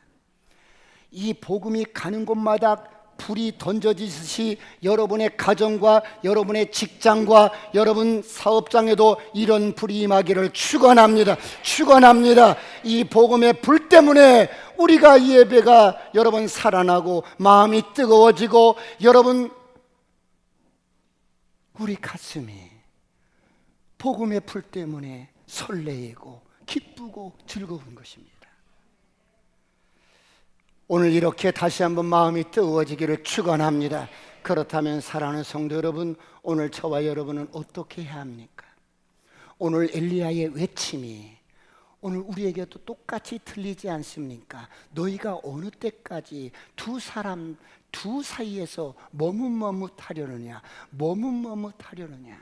[SPEAKER 1] 이 복음이 가는 곳마다 불이 던져지듯이 여러분의 가정과 여러분의 직장과 여러분 사업장에도 이런 불이 임하기를 축원합니다. 축원합니다. 이 복음의 불 때문에 우리가 이 예배가 여러분 살아나고 마음이 뜨거워지고, 여러분 우리 가슴이 복음의 불 때문에 설레이고 기쁘고 즐거운 것입니다. 오늘 이렇게 다시 한번 마음이 뜨거워지기를 축원합니다. 그렇다면 사랑하는 성도 여러분, 오늘 저와 여러분은 어떻게 해야 합니까? 오늘 엘리야의 외침이 오늘 우리에게도 똑같이 들리지 않습니까? 너희가 어느 때까지 두 사이에서 머뭇머뭇하려느냐, 머뭇머뭇하려느냐.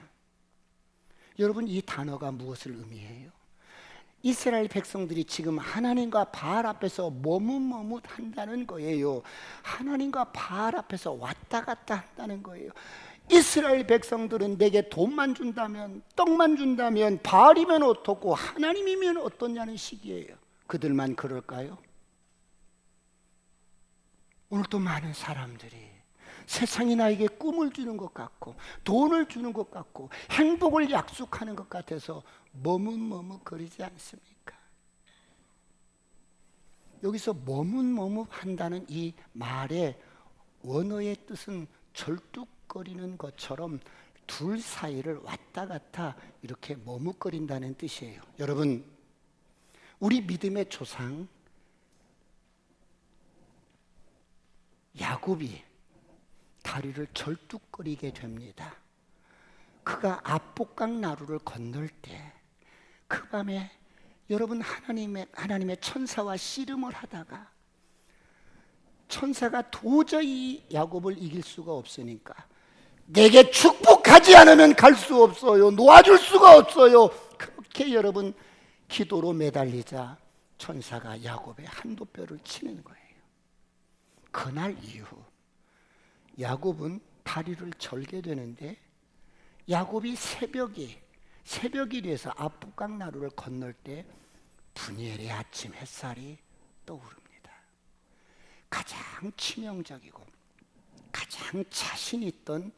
[SPEAKER 1] 여러분, 이 단어가 무엇을 의미해요? 이스라엘 백성들이 지금 하나님과 바알 앞에서 머뭇머뭇한다는 거예요. 하나님과 바알 앞에서 왔다 갔다 한다는 거예요. 이스라엘 백성들은 내게 돈만 준다면, 떡만 준다면, 바알이면 어떻고 하나님이면 어떠냐는 식이에요. 그들만 그럴까요? 오늘도 많은 사람들이 세상이 나에게 꿈을 주는 것 같고 돈을 주는 것 같고 행복을 약속하는 것 같아서 머뭇머뭇거리지 않습니까? 여기서 머뭇머뭇한다는 이 말의 원어의 뜻은 절뚝거리는 것처럼 둘 사이를 왔다 갔다 이렇게 머뭇거린다는 뜻이에요. 여러분, 우리 믿음의 조상 야곱이 다리를 절뚝거리게 됩니다. 그가 압복강 나루를 건널 때 그 밤에 여러분, 하나님의 천사와 씨름을 하다가 천사가 도저히 야곱을 이길 수가 없으니까 내게 축복하지 않으면 갈 수 없어요. 놓아줄 수가 없어요. 그렇게 여러분 기도로 매달리자 천사가 야곱의 한도뼈를 치는 거예요. 그날 이후 야곱은 다리를 절게 되는데 야곱이 새벽이 돼서 압복강 나루를 건널 때 분이엘의 아침 햇살이 떠오릅니다. 가장 치명적이고 가장 자신 있던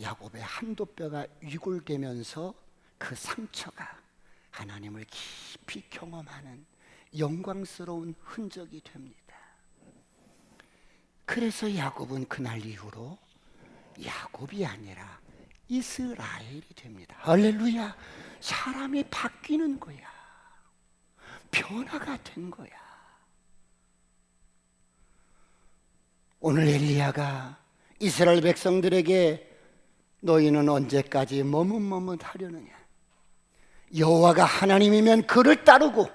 [SPEAKER 1] 야곱의 한도뼈가 위골되면서 그 상처가 하나님을 깊이 경험하는 영광스러운 흔적이 됩니다. 그래서 야곱은 그날 이후로 야곱이 아니라 이스라엘이 됩니다. 할렐루야. 사람이 바뀌는 거야. 변화가 된 거야. 오늘 엘리야가 이스라엘 백성들에게 너희는 언제까지 머뭇머뭇하려느냐? 여호와가 하나님이면 그를 따르고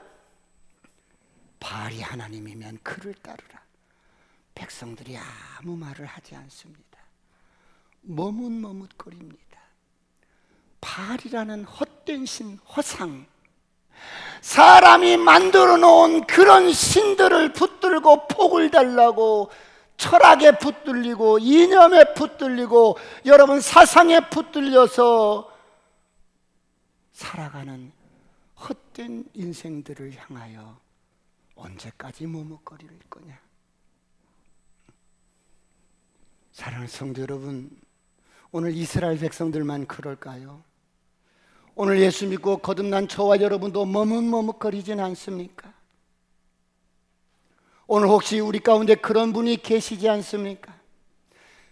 [SPEAKER 1] 바알이 하나님이면 그를 따르라. 백성들이 아무 말을 하지 않습니다. 머뭇머뭇거립니다. 바알이라는 헛된 신, 허상, 사람이 만들어 놓은 그런 신들을 붙들고 폭을 달라고 철학에 붙들리고 이념에 붙들리고 여러분 사상에 붙들려서 살아가는 헛된 인생들을 향하여 언제까지 머뭇거릴 거냐? 사랑하는 성도 여러분, 오늘 이스라엘 백성들만 그럴까요? 오늘 예수 믿고 거듭난 저와 여러분도 머뭇머뭇거리진 않습니까? 오늘 혹시 우리 가운데 그런 분이 계시지 않습니까?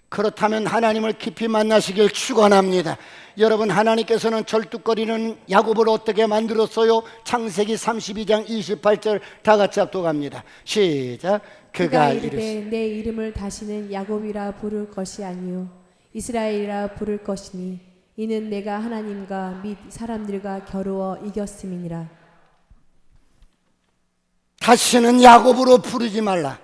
[SPEAKER 1] 그렇다면 하나님을 깊이 만나시길 축원합니다. 여러분, 하나님께서는 절뚝거리는 야곱을 어떻게 만들었어요? 창세기 32장 28절 다 같이 합독합니다. 시작.
[SPEAKER 2] 그가 이르되 내 이름을 다시는 야곱이라 부를 것이 아니요 이스라엘이라 부를 것이니 이는 내가 하나님과 및 사람들과 겨루어 이겼음이니라.
[SPEAKER 1] 다시는 야곱으로 부르지 말라.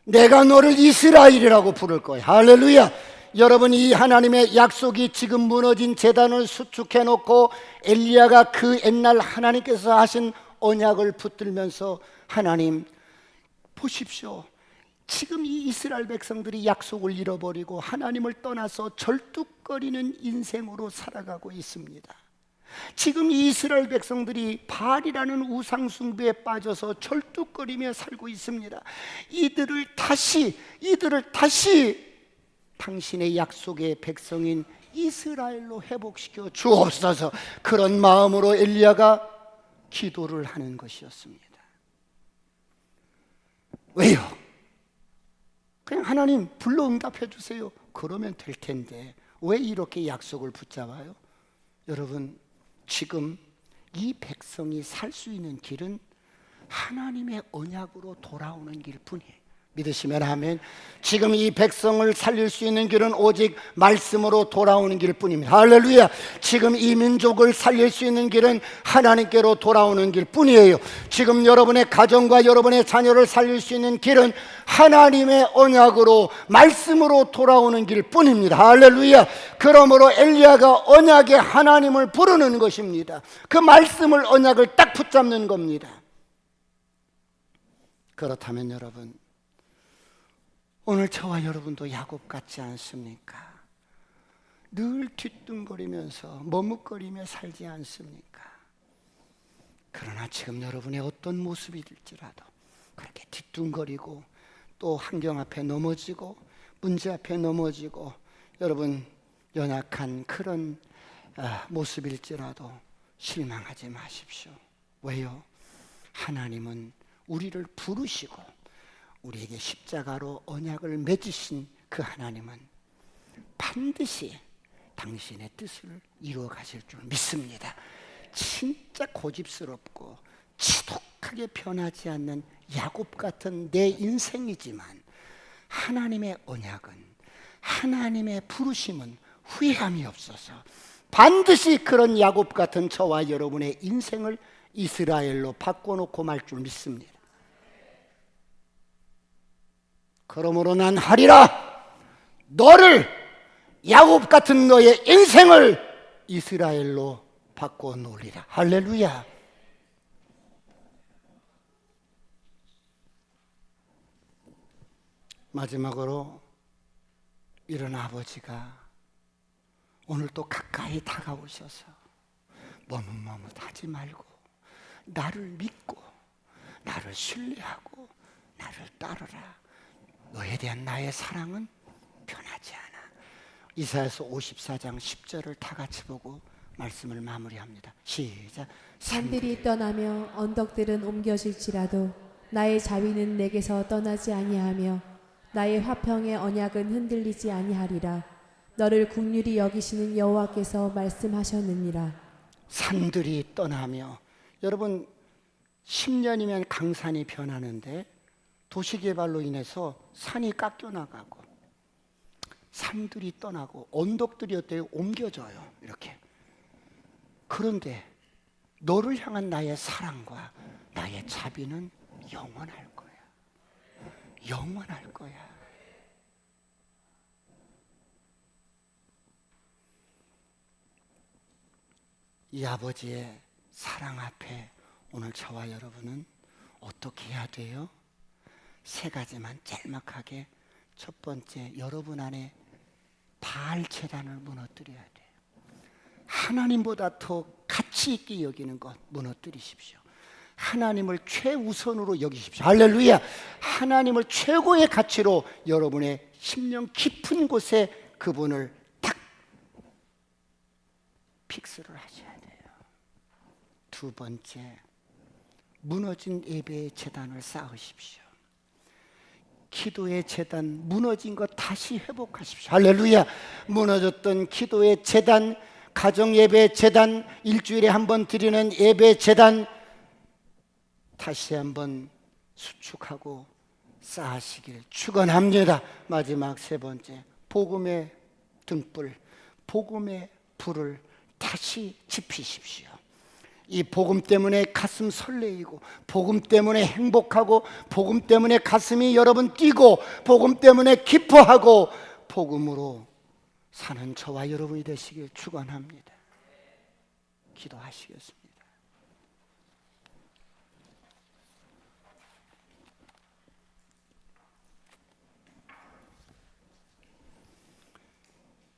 [SPEAKER 1] 내가 너를 이스라엘이라고 부를 거야. 할렐루야. 여러분, 이 하나님의 약속이 지금 무너진 제단을 수축해 놓고 엘리야가 그 옛날 하나님께서 하신 언약을 붙들면서 하나님 보십시오. 지금 이 이스라엘 백성들이 약속을 잃어버리고 하나님을 떠나서 절뚝거리는 인생으로 살아가고 있습니다. 지금 이 이스라엘 백성들이 바알이라는 우상 숭배에 빠져서 절뚝거리며 살고 있습니다. 이들을 다시 당신의 약속의 백성인 이스라엘로 회복시켜 주옵소서. 그런 마음으로 엘리야가 기도를 하는 것이었습니다. 왜요? 그냥 하나님 불러 응답해 주세요. 그러면 될 텐데 왜 이렇게 약속을 붙잡아요? 여러분, 지금 이 백성이 살 수 있는 길은 하나님의 언약으로 돌아오는 길뿐이에요. 믿으시면 아멘. 지금 이 백성을 살릴 수 있는 길은 오직 말씀으로 돌아오는 길뿐입니다. 할렐루야. 지금 이 민족을 살릴 수 있는 길은 하나님께로 돌아오는 길뿐이에요. 지금 여러분의 가정과 여러분의 자녀를 살릴 수 있는 길은 하나님의 언약으로 말씀으로 돌아오는 길뿐입니다. 할렐루야. 그러므로 엘리야가 언약의 하나님을 부르는 것입니다. 그 말씀을, 언약을 딱 붙잡는 겁니다. 그렇다면 여러분, 오늘 저와 여러분도 야곱 같지 않습니까? 늘 뒤뚱거리면서 머뭇거리며 살지 않습니까? 그러나 지금 여러분의 어떤 모습이될지라도 그렇게 뒤뚱거리고 또 환경 앞에 넘어지고 문제 앞에 넘어지고 여러분 연약한 그런 모습일지라도 실망하지 마십시오. 왜요? 하나님은 우리를 부르시고 우리에게 십자가로 언약을 맺으신 그 하나님은 반드시 당신의 뜻을 이루어 가실 줄 믿습니다. 진짜 고집스럽고 지독하게 변하지 않는 야곱 같은 내 인생이지만 하나님의 언약은, 하나님의 부르심은 후회함이 없어서 반드시 그런 야곱 같은 저와 여러분의 인생을 이스라엘로 바꿔놓고 말 줄 믿습니다. 그러므로 난 하리라. 너를, 야곱 같은 너의 인생을 이스라엘로 바꿔 놓으리라. 할렐루야. 마지막으로 이런 아버지가 오늘 또 가까이 다가오셔서 머뭇머뭇하지 말고 나를 믿고 나를 신뢰하고 나를 따르라. 너에 대한 나의 사랑은 변하지 않아. 이사야서 54장 10절을 다 같이 보고 말씀을 마무리합니다. 시작.
[SPEAKER 2] 산들이 떠나며 언덕들은 옮겨질지라도 나의 자비는 내게서 떠나지 아니하며 나의 화평의 언약은 흔들리지 아니하리라. 너를 긍휼히 여기시는 여호와께서 말씀하셨느니라.
[SPEAKER 1] 산들이 떠나며, 여러분 10년이면 강산이 변하는데 도시개발로 인해서 산이 깎여나가고 산들이 떠나고 언덕들이 어때요? 옮겨져요. 이렇게. 그런데 너를 향한 나의 사랑과 나의 자비는 영원할 거야. 영원할 거야. 이 아버지의 사랑 앞에 오늘 저와 여러분은 어떻게 해야 돼요? 세 가지만 짤막하게. 첫 번째, 여러분 안에 바알 제단을 무너뜨려야 돼요. 하나님보다 더 가치 있게 여기는 것 무너뜨리십시오. 하나님을 최우선으로 여기십시오. 할렐루야. 하나님을 최고의 가치로 여러분의 심령 깊은 곳에 그분을 딱 픽스를 하셔야 돼요. 두 번째, 무너진 예배의 제단을 쌓으십시오. 기도의 제단, 무너진 것 다시 회복하십시오. 할렐루야. 무너졌던 기도의 제단, 가정 예배 제단, 일주일에 한 번 드리는 예배 제단 다시 한번 수축하고 쌓으시길 축원합니다. 마지막 세 번째, 복음의 등불, 복음의 불을 다시 지피십시오. 이 복음 때문에 가슴 설레이고, 복음 때문에 행복하고, 복음 때문에 가슴이 여러분 뛰고, 복음 때문에 기뻐하고, 복음으로 사는 저와 여러분이 되시길 축원합니다. 기도하시겠습니다.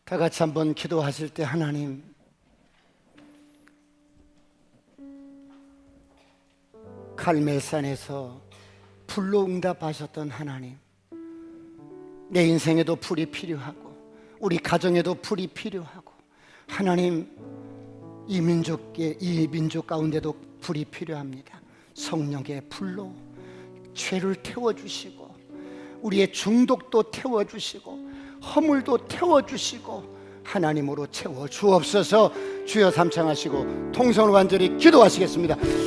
[SPEAKER 1] 다 같이 한번 기도하실 때, 하나님, 갈멜산에서 불로 응답하셨던 하나님, 내 인생에도 불이 필요하고 우리 가정에도 불이 필요하고, 하나님, 이 민족 가운데도 불이 필요합니다. 성령의 불로 죄를 태워주시고, 우리의 중독도 태워주시고, 허물도 태워주시고, 하나님으로 채워 주옵소서. 주여 삼창하시고 통성을 완전히 기도하시겠습니다.